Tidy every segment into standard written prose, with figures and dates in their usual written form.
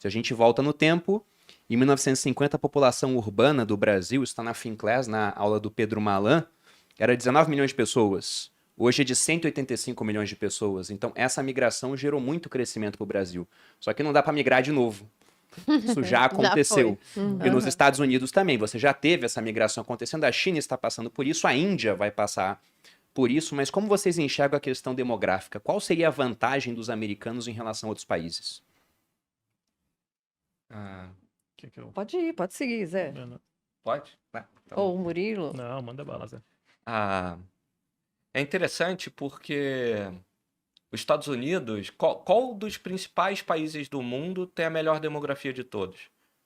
Se a gente volta no tempo, em 1950 a população urbana do Brasil, está na Finclass, na aula do Pedro Malan, era 19 milhões de pessoas. Hoje é de 185 milhões de pessoas. Então, essa migração gerou muito crescimento para o Brasil. Só que não dá para migrar de novo. Isso já aconteceu. E nos Estados Unidos também. Você já teve essa migração acontecendo. A China está passando por isso. A Índia vai passar por isso. Mas como vocês enxergam a questão demográfica? Qual seria a vantagem dos americanos em relação a outros países? Pode ir, pode seguir, Zé. Pode? Tá. Ou o Murilo. Não, manda bala, Zé. É interessante porque os Estados Unidos, qual dos principais países do mundo tem a melhor demografia de todos?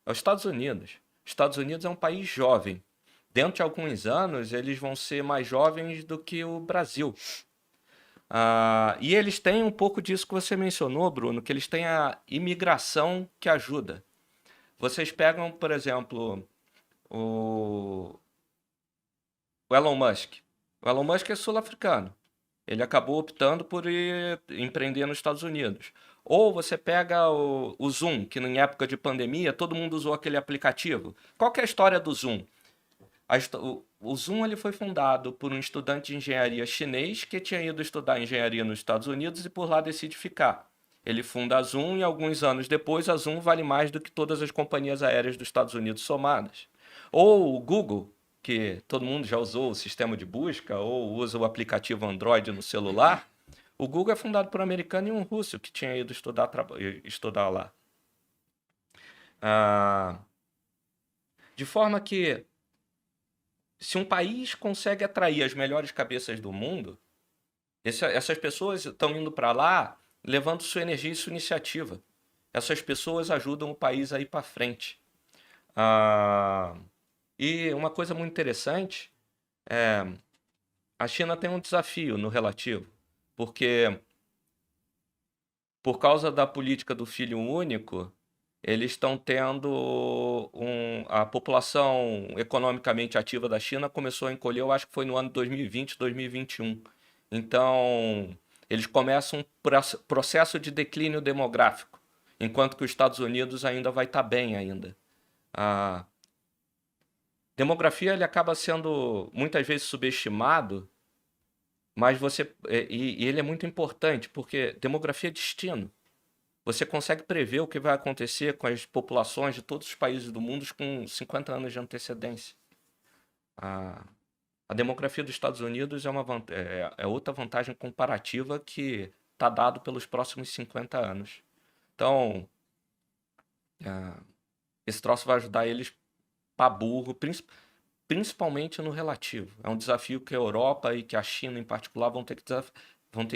É os Estados Unidos. Os Estados Unidos é um país jovem. Dentro de alguns anos, eles vão ser mais jovens do que o Brasil. E eles têm um pouco disso que você mencionou, Bruno, que eles têm a imigração que ajuda. Vocês pegam, por exemplo, o Elon Musk. O Elon Musk é sul-africano. Ele acabou optando por empreender nos Estados Unidos. Ou você pega o Zoom, que em época de pandemia todo mundo usou aquele aplicativo. Qual que é a história do Zoom? O Zoom ele foi fundado por um estudante de engenharia chinês que tinha ido estudar engenharia nos Estados Unidos e por lá decide ficar. Ele funda a Zoom e alguns anos depois a Zoom vale mais do que todas as companhias aéreas dos Estados Unidos somadas. Ou o Google, que todo mundo já usou o sistema de busca ou usa o aplicativo Android no celular. O Google é fundado por um americano e um russo que tinha ido estudar lá. De forma que, se um país consegue atrair as melhores cabeças do mundo, essas pessoas estão indo para lá levando sua energia e sua iniciativa. Essas pessoas ajudam o país a ir para frente. E uma coisa muito interessante é a China tem um desafio no relativo, porque por causa da política do filho único, eles estão tendo a população economicamente ativa da China começou a encolher, eu acho que foi no ano 2020, 2021. Então, eles começam um processo de declínio demográfico, enquanto que os Estados Unidos ainda vai estar bem ainda. Demografia ele acaba sendo muitas vezes subestimado, mas ele é muito importante, porque demografia é destino. Você consegue prever o que vai acontecer com as populações de todos os países do mundo com 50 anos de antecedência. A demografia dos Estados Unidos é outra vantagem comparativa que está dado pelos próximos 50 anos. Então, esse troço vai ajudar eles para burro, principalmente no relativo. É um desafio que a Europa e que a China, em particular, vão ter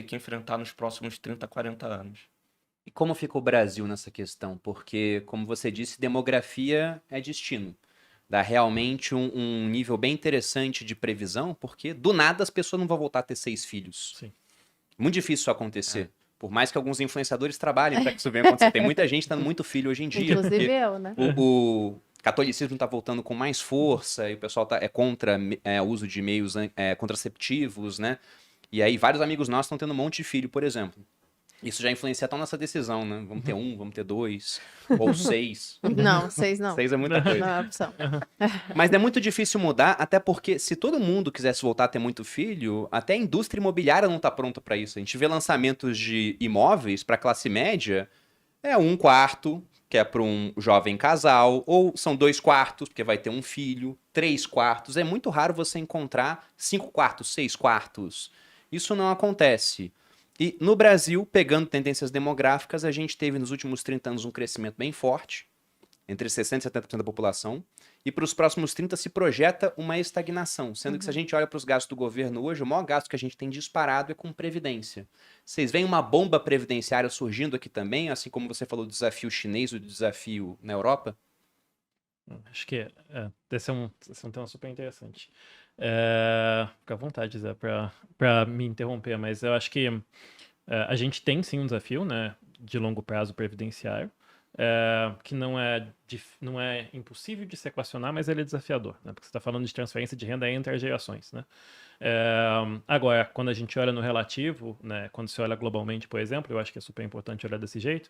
que enfrentar nos próximos 30, 40 anos. E como fica o Brasil nessa questão? Porque, como você disse, demografia é destino. Dá realmente um nível bem interessante de previsão, porque do nada as pessoas não vão voltar a ter 6 filhos. Sim. Muito difícil isso acontecer. Por mais que alguns influenciadores trabalhem para que isso venha acontecer. Tem muita gente tendo muito filho hoje em dia. Inclusive eu, né? O catolicismo está voltando com mais força e o pessoal é contra o uso de meios contraceptivos, né? E aí vários amigos nossos estão tendo um monte de filho, por exemplo. Isso já influencia até a nossa decisão, né? Vamos ter 1, vamos ter 2, ou 6. Não, 6 não. 6 é muita coisa. Não é opção. Mas é muito difícil mudar, até porque se todo mundo quisesse voltar a ter muito filho, até a indústria imobiliária não está pronta para isso. A gente vê lançamentos de imóveis para classe média, é 1 quarto, que é para um jovem casal, ou são 2 quartos, porque vai ter um filho, 3 quartos. É muito raro você encontrar 5 quartos, 6 quartos. Isso não acontece. E no Brasil, pegando tendências demográficas, a gente teve nos últimos 30 anos um crescimento bem forte, entre 60% e 70% da população, e para os próximos 30 se projeta uma estagnação, sendo que se a gente olha para os gastos do governo hoje, o maior gasto que a gente tem disparado é com previdência. Vocês veem uma bomba previdenciária surgindo aqui também, assim como você falou do desafio chinês, o desafio na Europa? Acho que esse é um tema super interessante. Fica à vontade, Zé, para me interromper, mas eu acho que a gente tem sim um desafio, né, de longo prazo previdenciário, que não é impossível de se equacionar, mas ele é desafiador, né, porque você está falando de transferência de renda entre as gerações, né? Agora, quando a gente olha no relativo, né, quando se olha globalmente, por exemplo, eu acho que é super importante olhar desse jeito,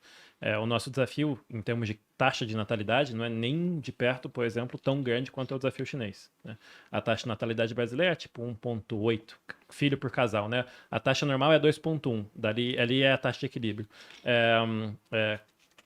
o nosso desafio em termos de taxa de natalidade não é nem de perto, por exemplo, tão grande quanto é o desafio chinês, né? A taxa de natalidade brasileira é tipo 1,8 filho por casal, né? A taxa normal é 2,1, ali é a taxa de equilíbrio.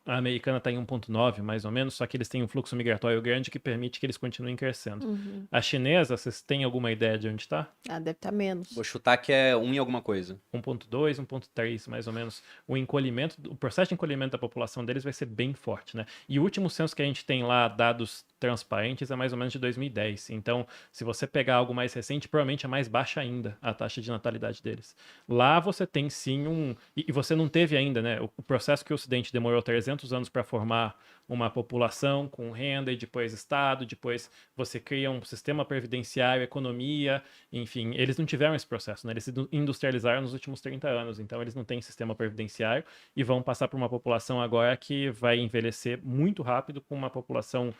A americana está em 1,9, mais ou menos, só que eles têm um fluxo migratório grande que permite que eles continuem crescendo. Uhum. A chinesa, vocês têm alguma ideia de onde está? Ah, deve estar menos. Vou chutar que é 1 em alguma coisa. 1,2, 1,3, mais ou menos. O processo de encolhimento da população deles vai ser bem forte, né? E o último censo que a gente tem lá, dados transparentes, é mais ou menos de 2010. Então, se você pegar algo mais recente, provavelmente é mais baixa ainda a taxa de natalidade deles. Lá você tem sim E você não teve ainda, né? O processo que o Ocidente demorou 300 anos para formar uma população com renda e depois Estado, depois você cria um sistema previdenciário, economia, enfim, eles não tiveram esse processo, né? Eles se industrializaram nos últimos 30 anos, então eles não têm sistema previdenciário e vão passar por uma população agora que vai envelhecer muito rápido com uma população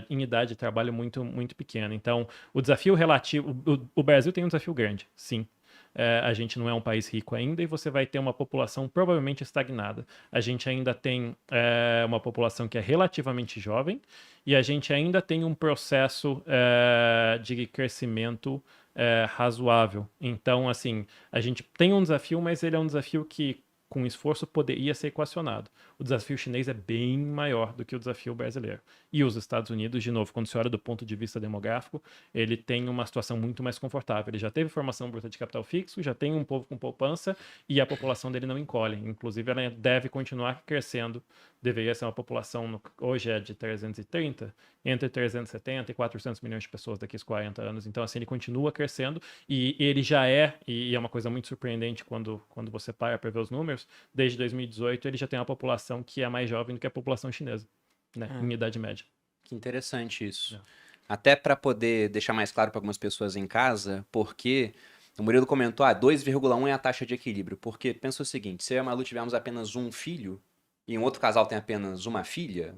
em idade de trabalho muito, muito pequena. Então, o desafio relativo... O Brasil tem um desafio grande, sim. A gente não é um país rico ainda e você vai ter uma população provavelmente estagnada. A gente ainda tem uma população que é relativamente jovem e a gente ainda tem um processo de crescimento razoável. Então, assim, a gente tem um desafio, mas ele é um desafio que, com esforço, poderia ser equacionado. O desafio chinês é bem maior do que o desafio brasileiro. E os Estados Unidos, de novo, quando se olha do ponto de vista demográfico, ele tem uma situação muito mais confortável. Ele já teve formação bruta de capital fixo, já tem um povo com poupança e a população dele não encolhe. Inclusive, ela deve continuar crescendo. Deveria ser uma população, hoje é de 330, entre 370 e 400 milhões de pessoas daqui a 40 anos. Então, assim, ele continua crescendo e ele já e é uma coisa muito surpreendente quando você para ver os números, desde 2018 ele já tem uma população que é mais jovem do que a população chinesa, né, em idade média. Que interessante isso. Até para poder deixar mais claro para algumas pessoas em casa, porque o Murilo comentou, 2,1 é a taxa de equilíbrio, porque pensa o seguinte, se eu e a Malu tivermos apenas um filho e um outro casal tem apenas uma filha,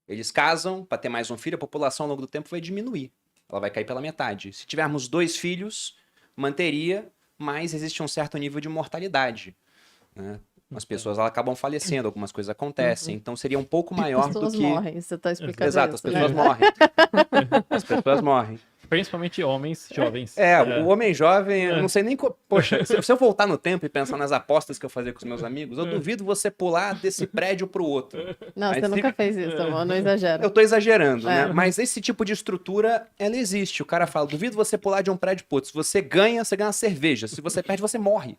eles casam para ter mais um filho, a população ao longo do tempo vai diminuir, ela vai cair pela metade. Se tivermos 2 filhos, manteria, mas existe um certo nível de mortalidade, né? As pessoas acabam falecendo, algumas coisas acontecem, então seria um pouco maior do que... As pessoas morrem, você está explicando Exato, isso, as pessoas né? morrem. As pessoas morrem. Principalmente homens jovens. O homem jovem, eu não sei nem... Poxa, se eu voltar no tempo e pensar nas apostas que eu fazia com os meus amigos, eu duvido você pular desse prédio pro outro. Não, Mas você nunca fez isso, amor, não exagera. Eu tô exagerando, né? Mas esse tipo de estrutura, ela existe. O cara fala, duvido você pular de um prédio pro outro. Se você ganha uma cerveja. Se você perde, você morre.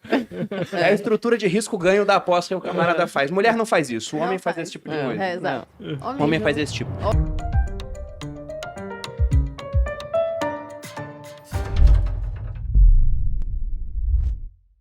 É a estrutura de risco-ganho da aposta que o camarada faz. Mulher não faz isso, o homem faz esse tipo de coisa. Exato. O homem faz esse tipo.